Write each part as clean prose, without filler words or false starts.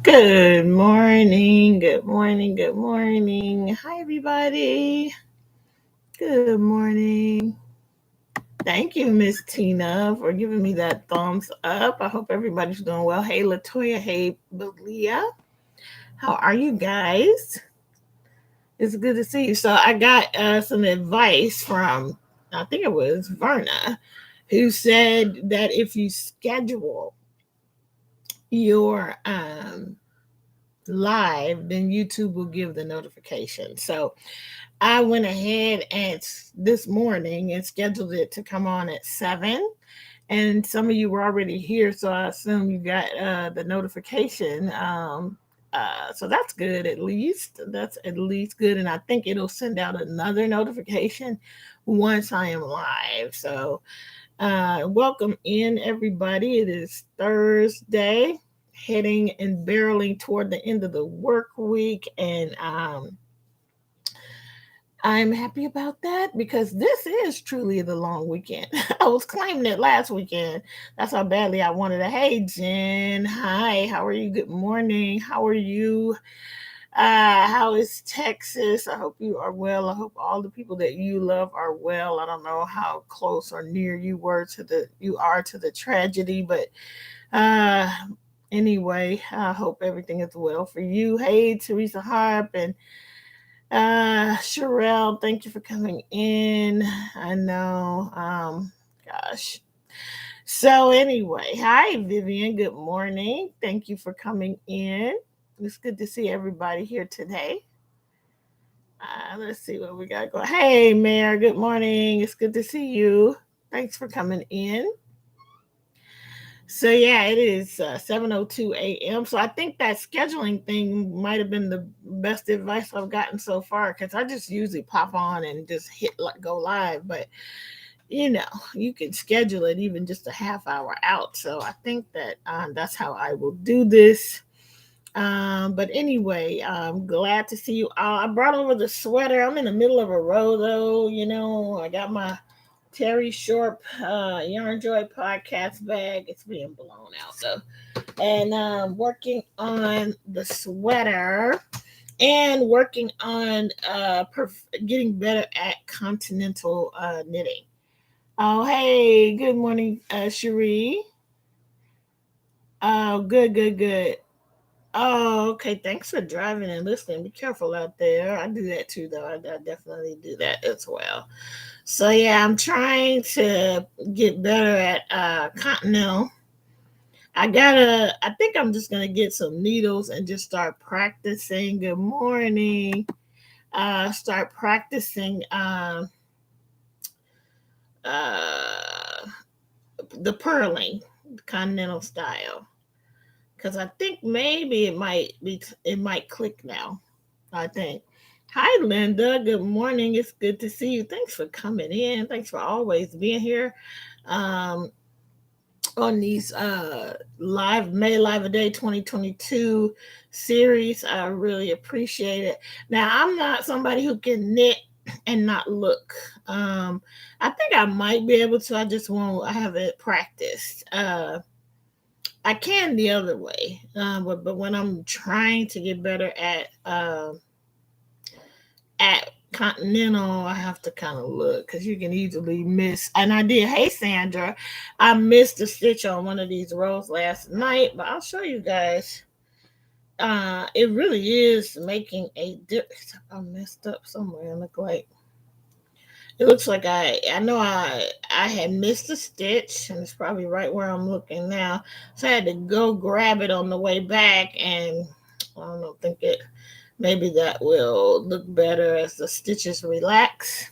Good morning, good morning, good morning. Hi, everybody. Good morning. Thank you, Miss Tina, for giving me that thumbs up. I hope everybody's doing well. Hey, Latoya. Hey, Belia. How are you guys? It's good to see you. So, I got some advice from, I think it was Verna, who said that if you schedule your live, then YouTube will give the notification. So, I went ahead and this morning and scheduled it to come on at 7. And some of you were already here, so I assume you got the notification. So that's good, at least. That's at least good. And I think it'll send out another notification once I am live. So, welcome in, everybody. It is Thursday, heading and barreling toward the end of the work week. And, I'm happy about that because this is truly the long weekend. I was claiming it last weekend. That's how badly I wanted it. Hey, Jen. Hi. How are you? Good morning. How are you? How is Texas? I hope you are well. I hope all the people that you love are well. I don't know how close or near you are to the tragedy, but uh anyway, I hope everything is well for you. Hey, Teresa Harp and Sherelle, thank you for coming in. I know. Gosh. So anyway, hi Vivian. Good morning. Thank you for coming in. It's good to see everybody here today. Let's see what we got going. Hey, Mayor. Good morning. It's good to see you. Thanks for coming in. So yeah, it is 7:02 a.m. So I think that scheduling thing might have been the best advice I've gotten so far because I just usually pop on and just hit go live. But you know, you can schedule it even just a half hour out. So I think that that's how I will do this. But anyway, I'm glad to see you all. I brought over the sweater. I'm in the middle of a row though. I got my Terry Short Yarn Joy podcast bag. It's being blown out though. And working on the sweater and working on getting better at continental knitting. Oh, hey, good morning, Cherie. Oh, good, good, good. Oh, okay. Thanks for driving and listening. Be careful out there. I do that too, though. I definitely do that as well. So yeah, I'm trying to get better at continental. I think I'm just gonna get some needles and just start practicing. Good morning. Start practicing uh, the purling, continental style. Because I think maybe it might click now. I think. Hi, Linda. Good morning. It's good to see you. Thanks for coming in. Thanks for always being here. Um, on these live May Live a Day 2022 series. I really appreciate it. Now, I'm not somebody who can knit and not look. I think I might be able to. I haven't practiced. I can the other way, but when I'm trying to get better at continental, I have to kind of look because you can easily miss. And I did. Hey, Sandra, I missed a stitch on one of these rows last night, but I'll show you guys. It really is making a difference. I messed up somewhere. It looks like I know I had missed a stitch, and it's probably right where I'm looking now. So I had to go grab it on the way back, and I don't know, think it maybe that will look better as the stitches relax.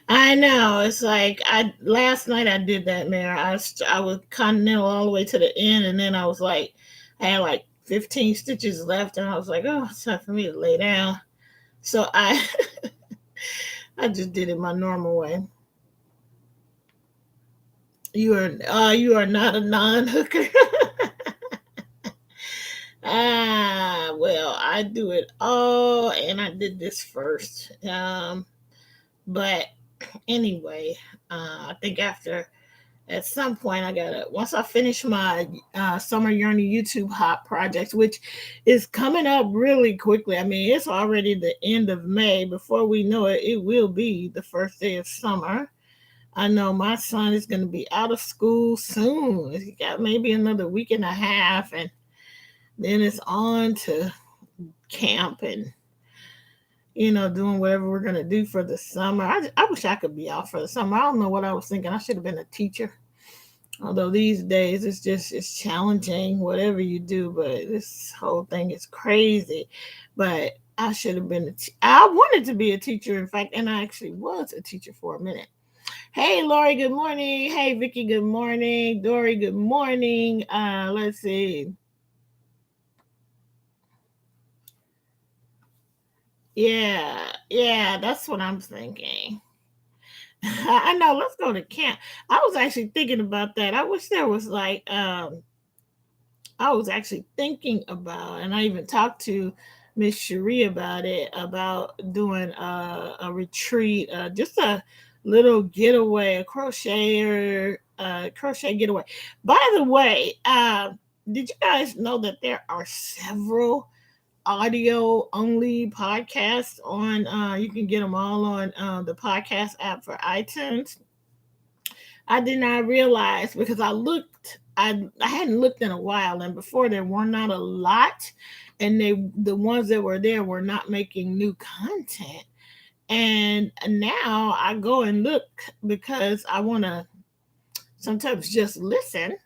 I know. It's like I last night I did that, man. I was continental all the way to the end, and then I had like 15 stitches left, and I was like, oh, it's time for me to lay down. So I I just did it my normal way. You are not a non-hooker. Well, I do it all, and I did this first. But anyway, I think after At some point, I gotta, once I finish my summer yearning YouTube hop project, which is coming up really quickly. I mean, it's already the end of May. Before we know it, it will be the first day of summer. I know my son is going to be out of school soon. He got maybe another week and a half, and then it's on to camp and doing whatever we're going to do for the summer. I wish I could be out for the summer. I don't know what I was thinking. I should have been a teacher. Although these days it's challenging whatever you do, but this whole thing is crazy. But I should have been I wanted to be a teacher, in fact, and I actually was a teacher for a minute. Hey, Lori, good morning. Hey, Vicky, good morning. Dory, good morning. Let's see. Yeah, that's what I'm thinking. I know. Let's go to camp. I was actually thinking about that. I wish there was like I was actually thinking about, and I even talked to Miss Cherie about it, about doing a retreat, just a little getaway, a crochet getaway. By the way, did you guys know that there are several audio only podcasts on? You can get them all on the podcast app for iTunes. I did not realize because I hadn't looked in a while, and before there were not a lot, and the ones that were there were not making new content. And now I go and look because I want to sometimes just listen, and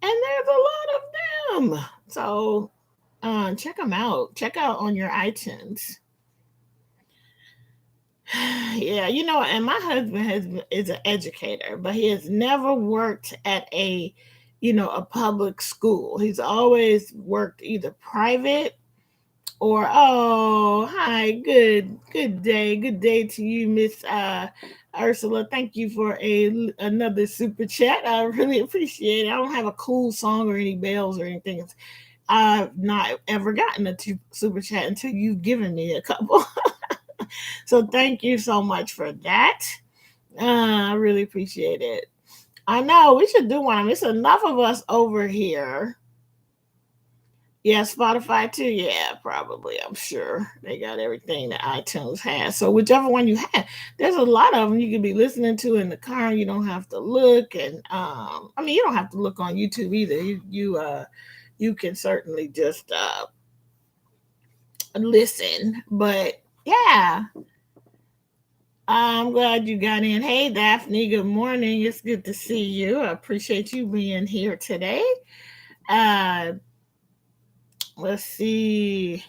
there's a lot of them. So check them out. Check out on your iTunes. Yeah, and my husband is an educator, but he has never worked at a public school. He's always worked either private or hi, good day to you, Miss Ursula. Thank you for another super chat. I really appreciate it. I don't have a cool song or any bells or anything. I've not ever gotten a super chat until you've given me a couple. So thank you so much for that. I really appreciate it. I know we should do one. I mean, it's enough of us over here. Yeah, Spotify too. Yeah, probably. I'm sure they got everything that iTunes has. So whichever one you have, there's a lot of them you can be listening to in the car. You don't have to look, and I mean, you don't have to look on YouTube either. You can certainly just listen. But yeah, I'm glad you got in. Hey, Daphne, good morning. It's good to see you. I appreciate you being here today. Uh, let's see.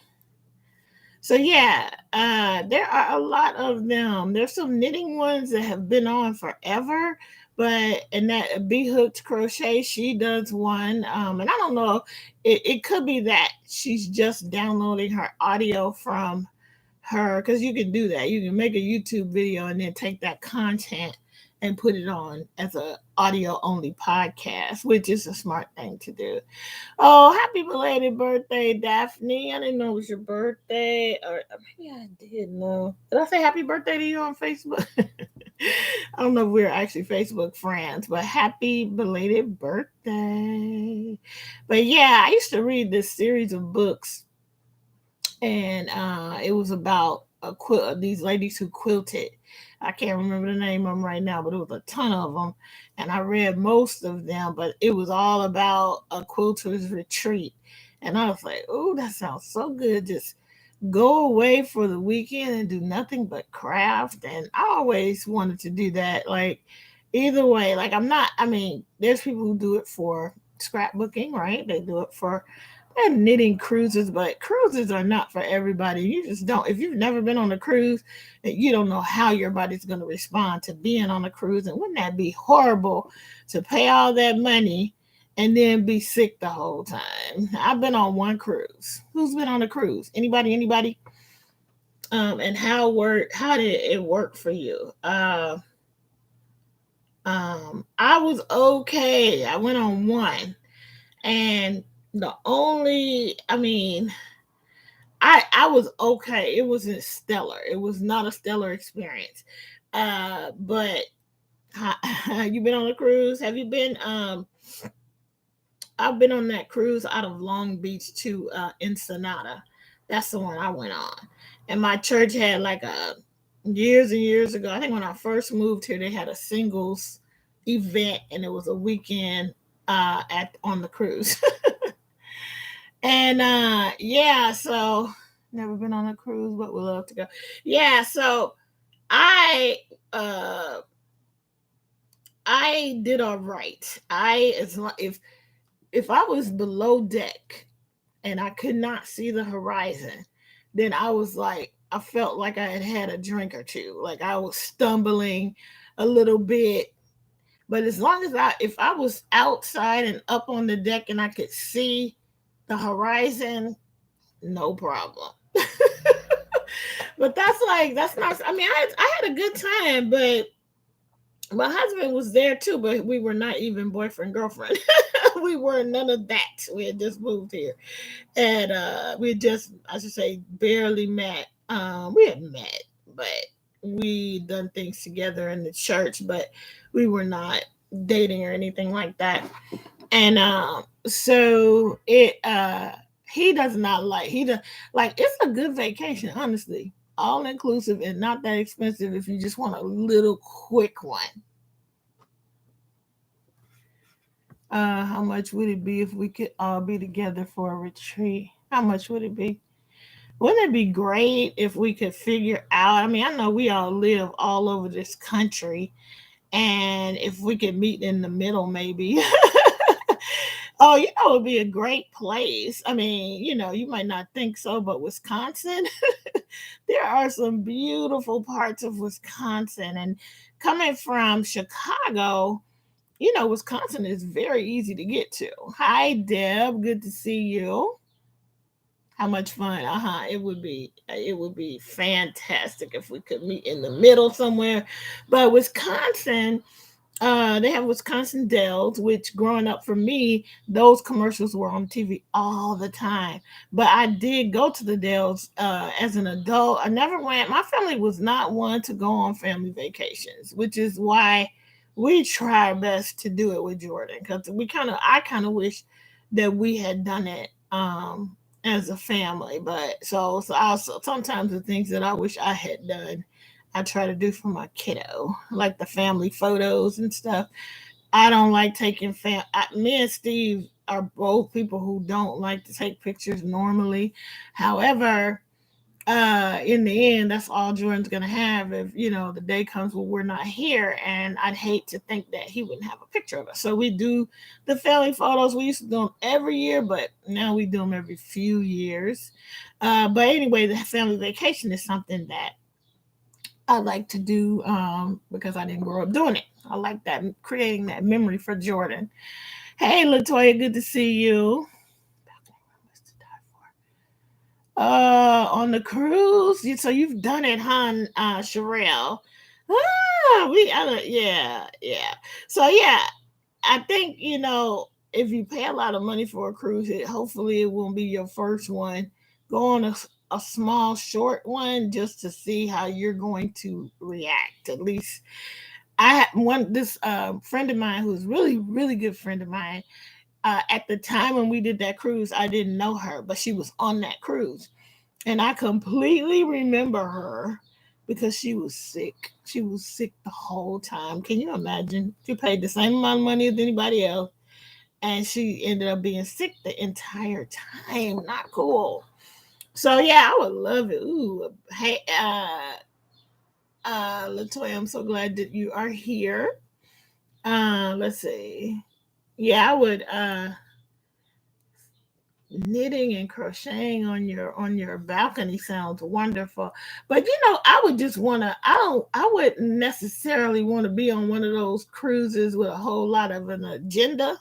So, yeah, there are a lot of them. There's some knitting ones that have been on forever, and that Be Hooked Crochet, she does one. And I don't know, it could be that she's just downloading her audio from her, because you can do that. You can make a YouTube video and then take that content and put it on as a audio only podcast, which is a smart thing to do. Oh, happy belated birthday, Daphne. I didn't know it was your birthday. Or maybe I did know. Did I say happy birthday to you on Facebook? I don't know if we're actually Facebook friends, but happy belated birthday. But yeah, I used to read this series of books, and it was about these ladies who quilted. I can't remember the name of them right now, but it was a ton of them, and I read most of them. But it was all about a quilter's retreat, and I was like, "Oh, that sounds so good!" Just go away for the weekend and do nothing but craft. And I always wanted to do that. Like either way, like I'm not. I mean, there's people who do it for scrapbooking, right? They do it for and knitting cruises, but cruises are not for everybody. You just don't. If you've never been on a cruise, you don't know how your body's going to respond to being on a cruise. And wouldn't that be horrible to pay all that money and then be sick the whole time? I've been on one cruise. Who's been on a cruise? Anybody? Anybody? And how did it work for you? I was okay. I went on one, and the only, I mean, I was okay. It wasn't stellar. It was not a stellar experience. But You been on a cruise? Have you been? I've been on that cruise out of Long Beach to Ensenada. That's the one I went on. And my church had like a years and years ago. I think when I first moved here, they had a singles event, and it was a weekend at on the cruise. And yeah, so never been on a cruise, but would love to go. Yeah, so I uh I did all right. I as long if I was below deck and I could not see the horizon, then I was like, I felt like I had had a drink or two. Like I was stumbling a little bit. But as long as if I was outside and up on the deck and I could see the horizon, no problem. But that's not. I mean, I had a good time, but my husband was there too, but we were not even boyfriend girlfriend. We were none of that. We had just moved here, and we had just, I should say, barely met. We had met, but we done things together in the church, but we were not dating or anything like that. And so it he does not like he does like it's a good vacation, honestly, all inclusive and not that expensive if you just want a little quick one. How much would it be if we could all be together for a retreat? How much would it be? Wouldn't it be great if we could figure out? I mean, I know we all live all over this country, and if we could meet in the middle, maybe. Oh, it would be a great place. I mean, you might not think so, but Wisconsin, there are some beautiful parts of Wisconsin. And coming from Chicago, Wisconsin is very easy to get to. Hi, Deb. Good to see you. How much fun? It would be fantastic if we could meet in the middle somewhere. But Wisconsin, they have Wisconsin Dells, which growing up for me, those commercials were on TV all the time. But I did go to the Dells as an adult. I never went. My family was not one to go on family vacations, which is why we try our best to do it with Jordan, because I kind of wish that we had done it as a family. But so also sometimes the things that I wish I had done, I try to do for my kiddo, like the family photos and stuff. I don't like taking me and Steve are both people who don't like to take pictures normally. However, in the end, that's all Jordan's gonna have if the day comes when we're not here, and I'd hate to think that he wouldn't have a picture of us. So we do the family photos. We used to do them every year, but now we do them every few years. But anyway, the family vacation is something that I like to do because I didn't grow up doing it. I like that, creating that memory for Jordan. Hey, Latoya, good to see you. On the cruise. So you've done it, huh, Sherelle? Yeah, yeah. So yeah, I think if you pay a lot of money for a cruise, hopefully it won't be your first one. Go on a small, short one just to see how you're going to react. At least I had one. This friend of mine, who's really, really good friend of mine. At the time when we did that cruise, I didn't know her, but she was on that cruise, and I completely remember her because she was sick. She was sick the whole time. Can you imagine? She paid the same amount of money as anybody else, and she ended up being sick the entire time. Not cool. So yeah, I would love it. Ooh, hey, Latoya, I'm so glad that you are here. Let's see. Yeah, I would. Knitting and crocheting on your balcony sounds wonderful, but I would just want to. I wouldn't necessarily want to be on one of those cruises with a whole lot of an agenda.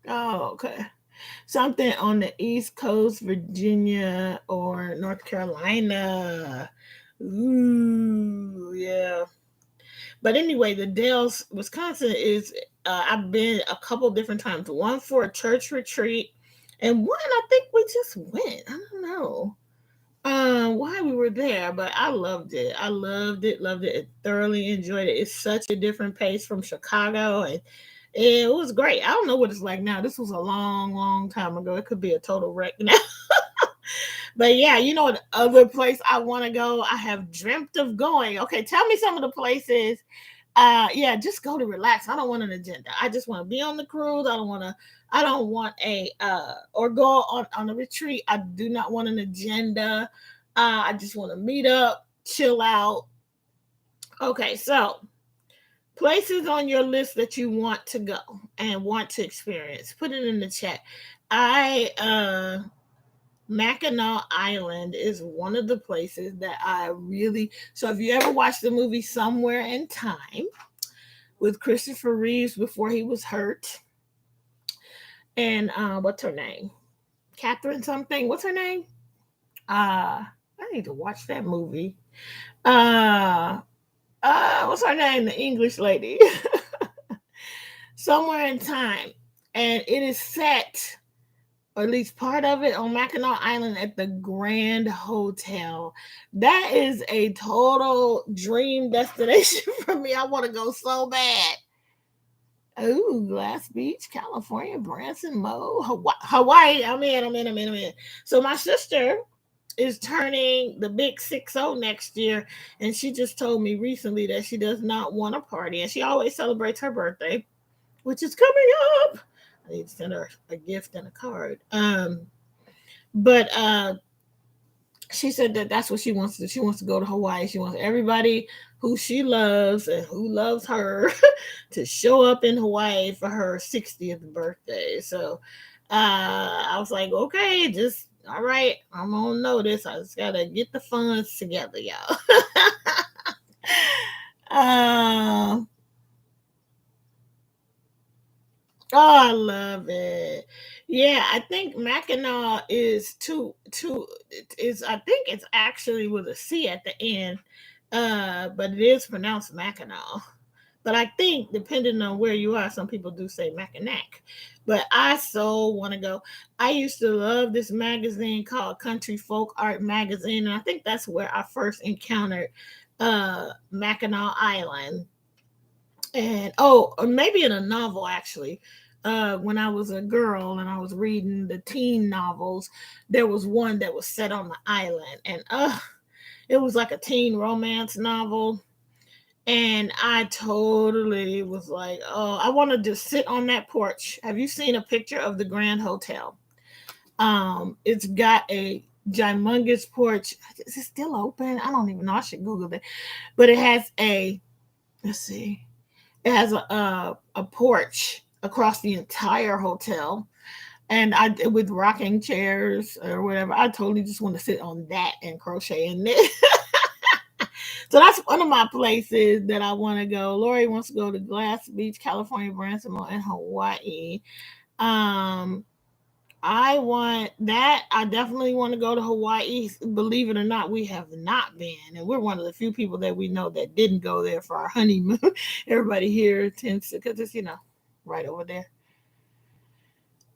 Oh, okay. Something on the East Coast, Virginia or North Carolina. Ooh, yeah. But anyway, the Dells, Wisconsin is. I've been a couple different times. One for a church retreat, and one I think we just went. I don't know. Why we were there, but I loved it. I loved it, thoroughly enjoyed it. It's such a different pace from Chicago, and it was great. I don't know what it's like now. This was a long, long time ago. It could be a total wreck now. But yeah, you know what other place I want to go? I have dreamt of going. Okay, tell me some of the places. Yeah, just go to relax. I don't want an agenda. I just want to be on the cruise. I don't want a or go on a retreat. I do not want an agenda. I just want to meet up, chill out. Okay, so places on your list that you want to go and want to experience. Put it in the chat. I Mackinac Island is one of the places that I really. So, if you ever watched the movie Somewhere in Time with Christopher Reeves before he was hurt, and what's her name? Catherine something. What's her name? I need to watch that movie. Uh, what's her name? The English lady. Somewhere in Time, and it is set, or at least part of it, on Mackinac Island at the Grand Hotel. That is a total dream destination for me. I want to go so bad. Ooh, Glass Beach, California, Branson, Mo, Hawaii. I'm in. So my sister is turning the big 60 next year, and she just told me recently that she does not want a party, and she always celebrates her birthday, which is coming up. I need to send her a gift and a card. But she said that that's what she wants to do. She wants to go to Hawaii. She wants everybody who she loves and who loves her to show up in Hawaii for her 60th birthday. So I was like, okay, just all right. I'm on notice. I just gotta get the funds together, y'all. uh, Oh, I love it. Yeah, I think Mackinac is too is I think it's actually with a C at the end. But it is pronounced Mackinac. But I think depending on where you are, some people do say Mackinac. But I so want to go. I used to love this magazine called Country Folk Art Magazine, and I think that's where I first encountered Mackinac Island, and oh, or maybe in a novel actually. When I was a girl and I was reading the teen novels, there was one that was set on the island, and it was like a teen romance novel. And I totally was like, oh, I want to just sit on that porch. Have you seen a picture of the Grand Hotel? It's got a humongous porch. Is it still open? I don't even know. I should Google it. But it has a, let's see, it has a porch across the entire hotel, and I with rocking chairs or whatever. I totally just want to sit on that and crochet in it. So that's one of my places that I want to go. Lori wants to go to Glass Beach, California, Branson, and Hawaii. Um, I want that. I definitely want to go to Hawaii. Believe it or not, we have not been, and we're one of the few people that we know that didn't go there for our honeymoon. Everybody here tends to, because it's right over there.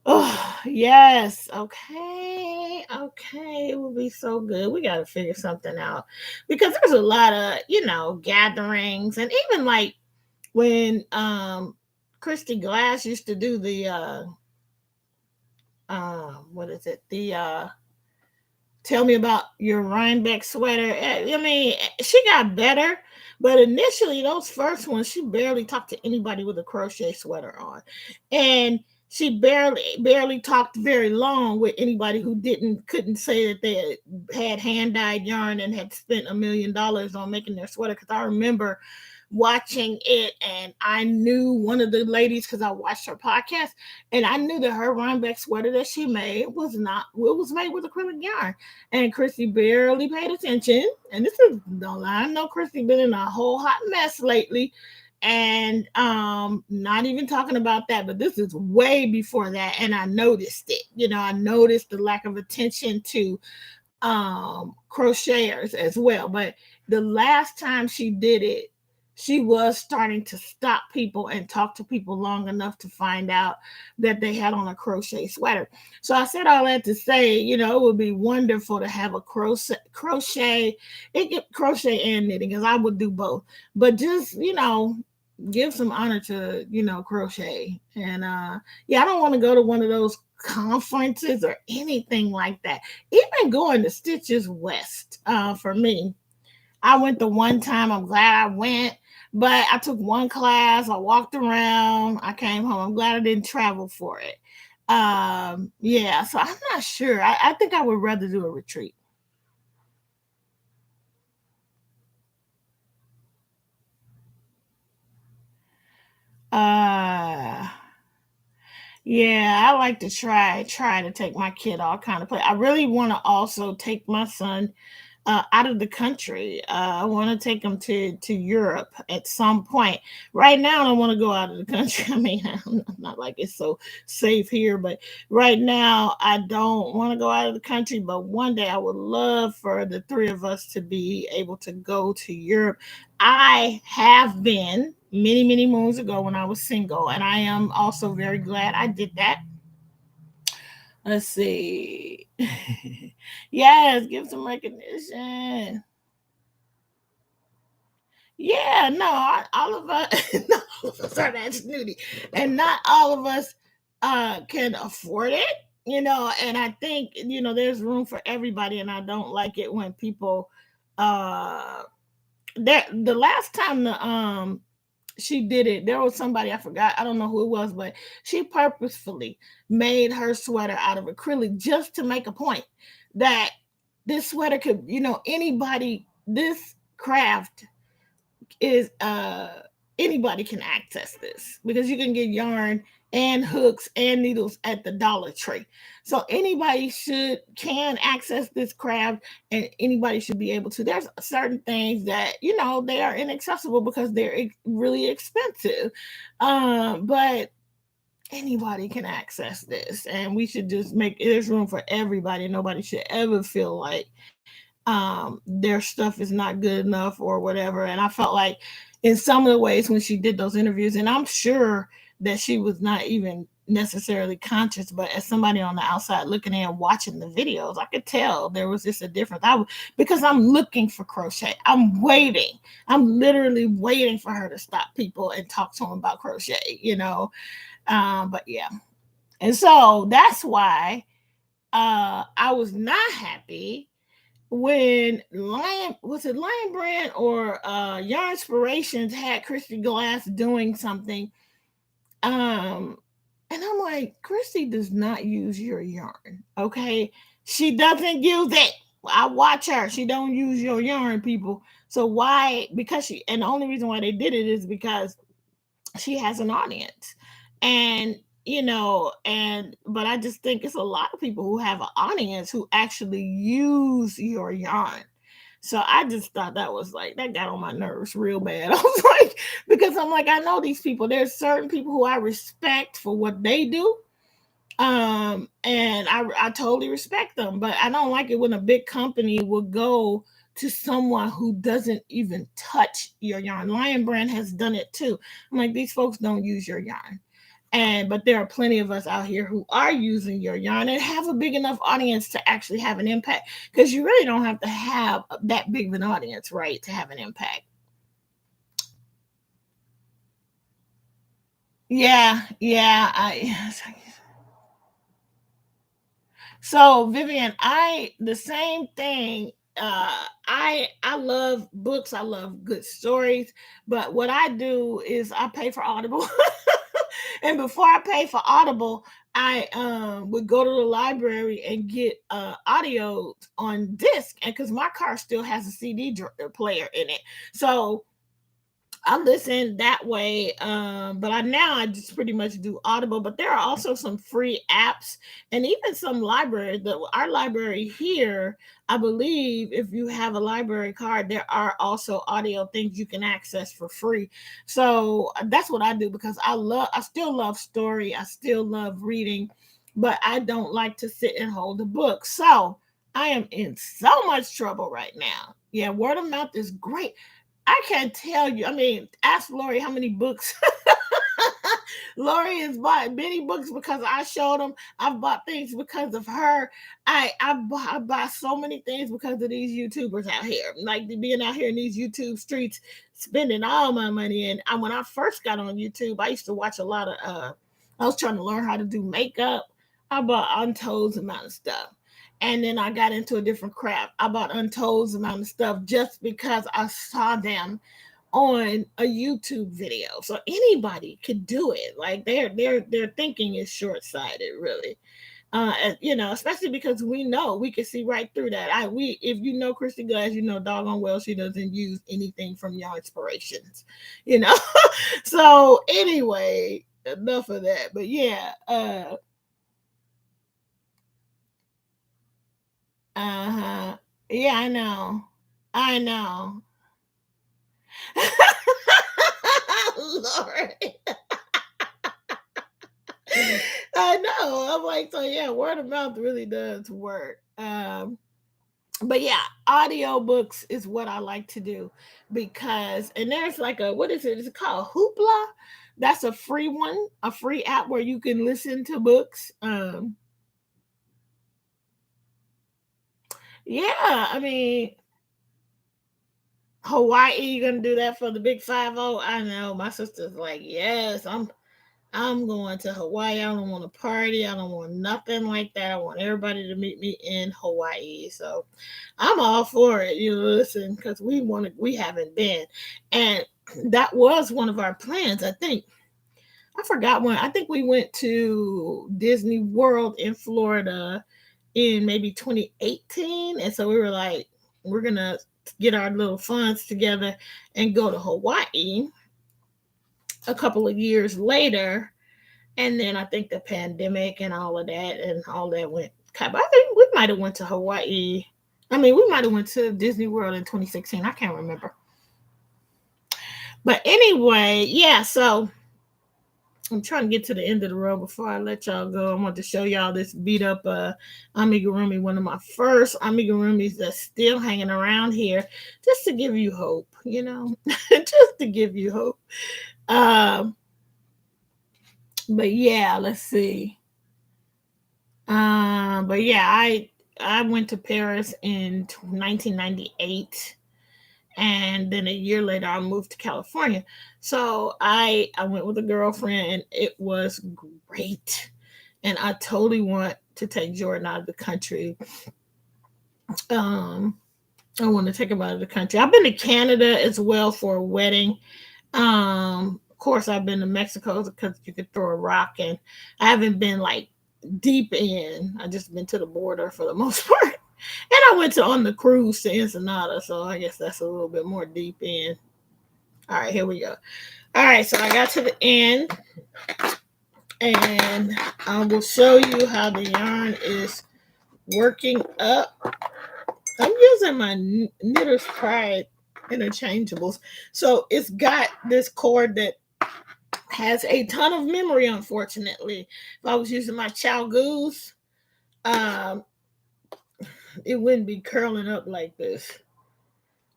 Oh yes, okay, okay. It would be so good. We got to figure something out because there's a lot of gatherings, and even like when Christy Glass used to do the what is it, the tell me about your Rhinebeck sweater. I mean, she got better, but initially those first ones, she barely talked to anybody with a crochet sweater on, and she barely talked very long with anybody who couldn't say that they had hand dyed yarn and had spent $1 million on making their sweater. Because I remember watching it, and I knew one of the ladies because I watched her podcast, and I knew that her Rhinebeck sweater that she made was not, it was made with acrylic yarn, and Christy barely paid attention. And this is no lie, I know Christy been in a whole hot mess lately, and not even talking about that, but this is way before that, and I noticed it. I noticed the lack of attention to crocheters as well. But the last time she did it, she was starting to stop people and talk to people long enough to find out that they had on a crochet sweater. So I said all that to say, it would be wonderful to have a crochet, it get crochet and knitting because I would do both. But just, give some honor to, crochet. And yeah, I don't want to go to one of those conferences or anything like that. Even going to Stitches West, for me, I went the one time. I'm glad I went, but I took one class. I walked around. I came home. I'm glad I didn't travel for it. Yeah, so I'm not sure. I think I would rather do a retreat. Uh, yeah, I like to try to take my kid all kind of place. I really want to also take my son out of the country. I want to take them to Europe at some point. Right now, I don't want to go out of the country. I mean, not like it's so safe here, but right now, I don't want to go out of the country. But one day, I would love for the three of us to be able to go to Europe. I have been many moons ago when I was single, and I am also very glad I did that. Let's see. Yes, give some recognition. Yeah, no, all of us, not all of us are that snooty, and not all of us can afford it. And I think there's room for everybody, and I don't like it when people uh that the last time the she did it. There was somebody I forgot. I don't know who it was, but she purposefully made her sweater out of acrylic just to make a point that this sweater could, anybody, this craft is anybody can access this because you can get yarn and hooks and needles at the Dollar Tree. So anybody should can access this craft and anybody should be able to. There's certain things that they are inaccessible because they're really expensive. But anybody can access this and we should just make there's room for everybody. Nobody should ever feel like their stuff is not good enough or whatever. And I felt like in some of the ways when she did those interviews, and I'm sure that she was not even necessarily conscious, but as somebody on the outside looking in watching the videos, I could tell there was just a difference. Because I'm looking for crochet. I'm waiting. I'm literally waiting for her to stop people and talk to them about crochet. But yeah. And so that's why I was not happy when Lion Brand or Yarn Inspirations had Christy Glass doing something. Um and I'm like, Christy does not use your yarn. Okay. She doesn't use it. I watch her. She don't use your yarn, people. So why? Because she and the only reason why they did it is because she has an audience. And but I just think it's a lot of people who have an audience who actually use your yarn. So I just thought that was like that got on my nerves real bad. I was like, because I'm like, I know these people. There's certain people who I respect for what they do. And I totally respect them, but I don't like it when a big company will go to someone who doesn't even touch your yarn. Lion Brand has done it too. I'm like, these folks don't use your yarn. But there are plenty of us out here who are using your yarn and have a big enough audience to actually have an impact, because you really don't have to have that big of an audience, right, to have an impact. Yeah, so Vivian, I the same thing. I love books. I love good stories. But what I do is I pay for Audible, and before I pay for Audible, I would go to the library and get audio on disc, and because my car still has a player in it, so I listen that way. But I just pretty much do Audible. But there are also some free apps and even some library. Our library here, I believe, if you have a library card, there are also audio things you can access for free. So that's what I do because I still love story. I still love reading, but I don't like to sit and hold a book. So I am in so much trouble right now. Yeah, word of mouth is great. I can't tell you. I mean, ask Lori how many books. Lori has bought many books because I showed them. I've bought things because of her. I buy so many things because of these YouTubers out here. Like being out here in these YouTube streets, spending all my money. And when I first got on YouTube, I used to watch a lot of. I was trying to learn how to do makeup. I bought untold amount of stuff. And then I got into a different craft. I bought untold amount of stuff just because I saw them on a YouTube video. So anybody could do it. Like their thinking is short sighted, really. Especially because we can see right through that. If you know Christy Glass, you know doggone well she doesn't use anything from your inspirations, you know. So anyway, enough of that. But yeah, uh-huh. Yeah, I know. Lord. I know. I'm like, so yeah, word of mouth really does work. But yeah, audiobooks is what I like to do because, and there's like what is it? It's called Hoopla. That's a free one, a free app where you can listen to books. Yeah, I mean, Hawaii, you gonna do that for the big 5-0? I know. My sister's like, yes, I'm going to Hawaii. I don't want to party. I don't want nothing like that. I want everybody to meet me in Hawaii. So I'm all for it. You listen, because we haven't been. And that was one of our plans, I think. I forgot when. I think we went to Disney World in Florida in maybe 2018. And so we were like, we're going to get our little funds together and go to Hawaii a couple of years later. And then I think the pandemic and all that went. I think we might have went to Hawaii. I mean, we might have went to Disney World in 2016. I can't remember. But anyway, yeah. So I'm trying to get to the end of the road before I let y'all go. I want to show y'all this beat up amigurumi, one of my first amigurumis that's still hanging around here, just to give you hope. Just to give you hope. But yeah, let's see. But yeah, I went to Paris in 1998, and then a year later I moved to California. So I went with a girlfriend, and it was great. And I totally want to take Jordan out of the country. Um, I want to take him out of the country. I've been to Canada as well for a wedding. Of course, I've been to Mexico because you could throw a rock, and I haven't been like deep in. I just been to the border for the most part. And I went on the cruise to Ensenada, so I guess that's a little bit more deep in. All right, here we go. All right, so I got to the end, and I will show you how the yarn is working up. I'm using my Knitter's Pride interchangeables. So it's got this cord that has a ton of memory, unfortunately. If I was using my Chow Goose, it wouldn't be curling up like this.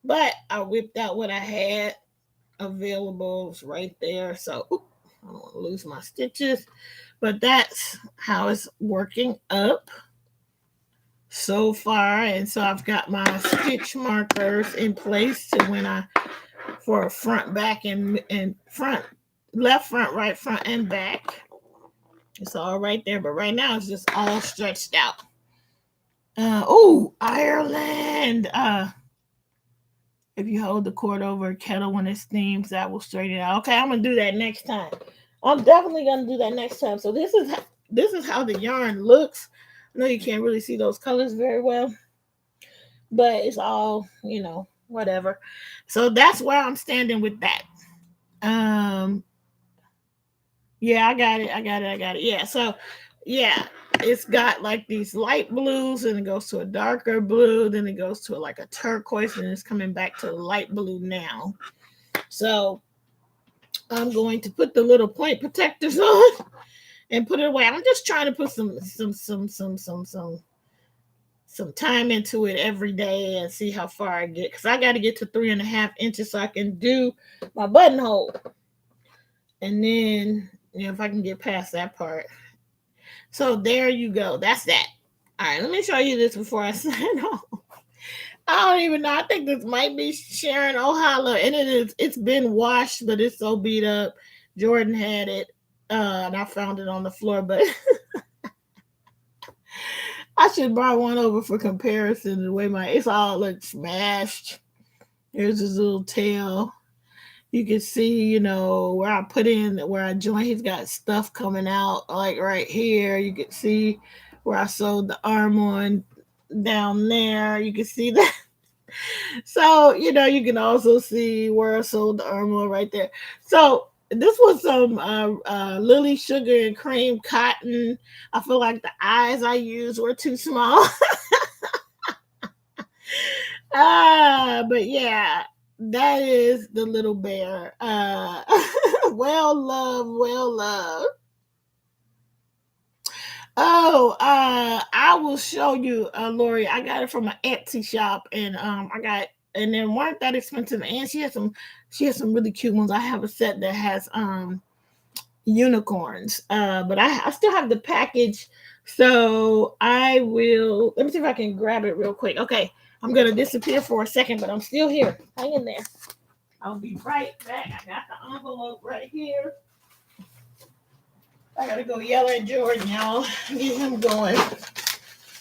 But I whipped out what I had available. It's right there. So I don't want to lose my stitches. But that's how it's working up so far. And so I've got my stitch markers in place to for a front, back, and front, left, front, right, front, and back. It's all right there. But right now it's just all stretched out. Ireland. If you hold the cord over a kettle when it steams, that will straighten it out. Okay, I'm gonna do that next time. I'm definitely gonna do that next time. So this is how the yarn looks. I know you can't really see those colors very well, but it's all whatever. So that's where I'm standing with that. Yeah, I got it. Yeah, so yeah, it's got like these light blues, and it goes to a darker blue, then it goes to like a turquoise, and it's coming back to light blue now. So I'm going to put the little point protectors on and put it away. I'm just trying to put some some time into it every day and see how far I get. Because I got to get to 3.5 inches so I can do my buttonhole. And then, if I can get past that part. So there you go. That's that. All right, let me show you this before I sign off. I don't even know. I think this might be Sharon Ohala, and it is. It's been washed, but it's so beat up. Jordan had it, and I found it on the floor. But I should buy one over for comparison. The way it's all like smashed. Here's his little tail. You can see, where I put in, where I joined. He's got stuff coming out, like right here. You can see where I sewed the arm on down there. You can see that. So, you can also see where I sewed the arm on right there. So, this was some Lily Sugar and Cream cotton. I feel like the eyes I used were too small. But yeah, that is the little bear. Well loved, well loved. Oh, I will show you, Lori. I got it from an Etsy shop, and and they weren't that expensive. And she has some really cute ones. I have a set that has unicorns. But I still have the package, so I will. Let me see if I can grab it real quick. Okay, I'm gonna disappear for a second, but I'm still here. Hang in there. I'll be right back. I got the envelope right here. I gotta go yell at Jordan, y'all. Get him going.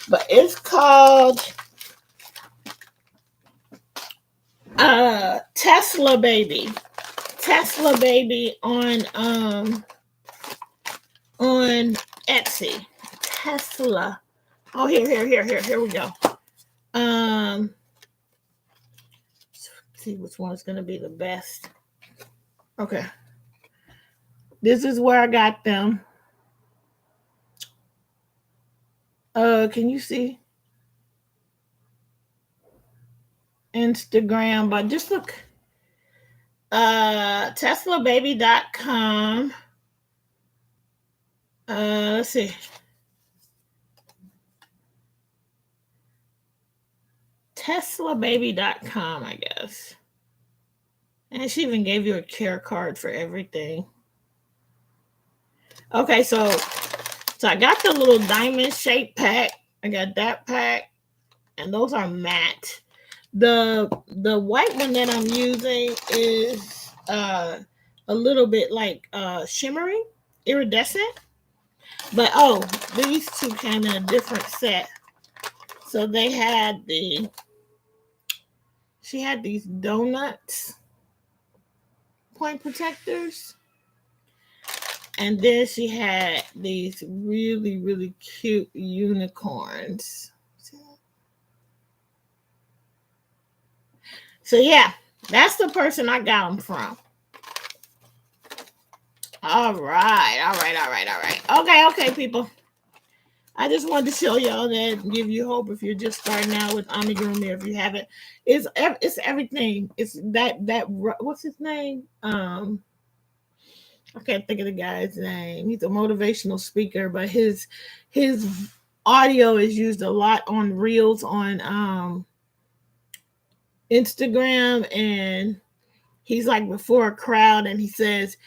But it's called Tesla Baby. Tesla Baby on Etsy. Tesla. Oh, here we go. See which one's gonna be the best. Okay. This is where I got them. Can you see? Instagram, but just look. TeslaBaby.com. Let's see. TeslaBaby.com, I guess. And she even gave you a care card for everything. Okay, so I got the little diamond shaped pack. I got that pack, and those are matte. The white one that I'm using is a little bit like shimmery, iridescent. But these two came in a different set. So she had these donuts point protectors. And then she had these really, really cute unicorns. So yeah, that's the person I got them from. All right. Okay, people. I just wanted to show y'all that and give you hope if you're just starting out with amigurumi. If you haven't, it's everything. It's that what's his name? I can't think of the guy's name. He's a motivational speaker, but his audio is used a lot on reels on Instagram, and he's like before a crowd, and he says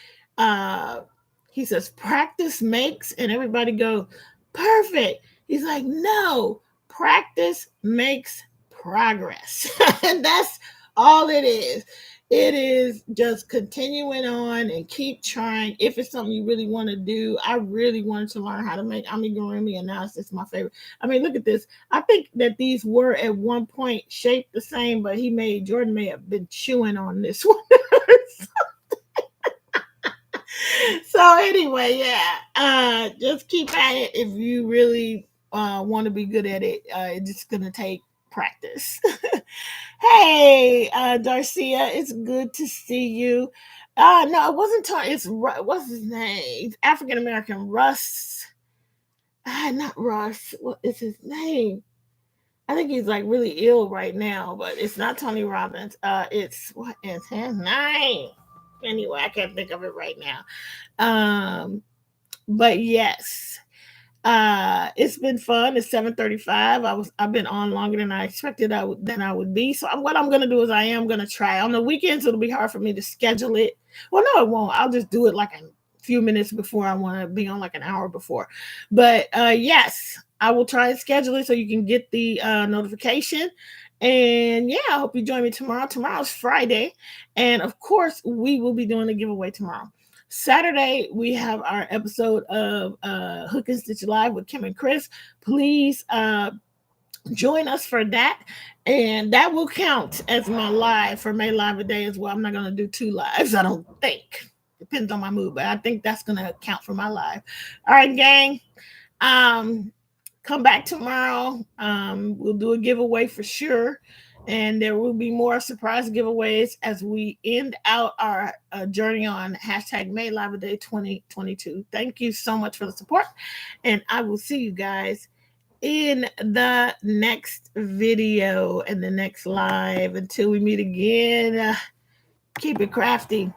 practice makes, and everybody go perfect. He's like, no, practice makes progress. And that's all it is. It is just continuing on and keep trying. If it's something you really want to do, I really wanted to learn how to make amigurumi, and now it's just my favorite. I mean, look at this. I think that these were at one point shaped the same, but Jordan may have been chewing on this one. So anyway, yeah, just keep at it if you really want to be good at it. It's just gonna take practice. Hey, Darcia, it's good to see you. No, it wasn't Tony. What's his name? African American Russ. Not Russ. What is his name? I think he's like really ill right now, but it's not Tony Robbins. What is his name? Anyway, I can't think of it right now. But yes. It's been fun. It's 7:35. I've been on longer than I expected than I would be. So what I'm gonna do is I am gonna try. On the weekends it'll be hard for me to schedule it. Well, no, it won't. I'll just do it like a few minutes before I want to be on, like an hour before. But yes, I will try and schedule it so you can get the notification. And yeah, I hope you join me tomorrow. Tomorrow's Friday, and of course we will be doing a giveaway tomorrow. Saturday, we have our episode of Hook and Stitch Live with Kim and Chris. Please join us for that. And that will count as my live for May Live a day as well. I'm not going to do two lives, I don't think. Depends on my mood, but I think that's going to count for my live. All right, gang. Um, Come back tomorrow. We'll do a giveaway for sure. And there will be more surprise giveaways as we end out our journey on hashtag May Live a Day 2022. Thank you so much for the support. And I will see you guys in the next video and the next live. Until we meet again, keep it crafty.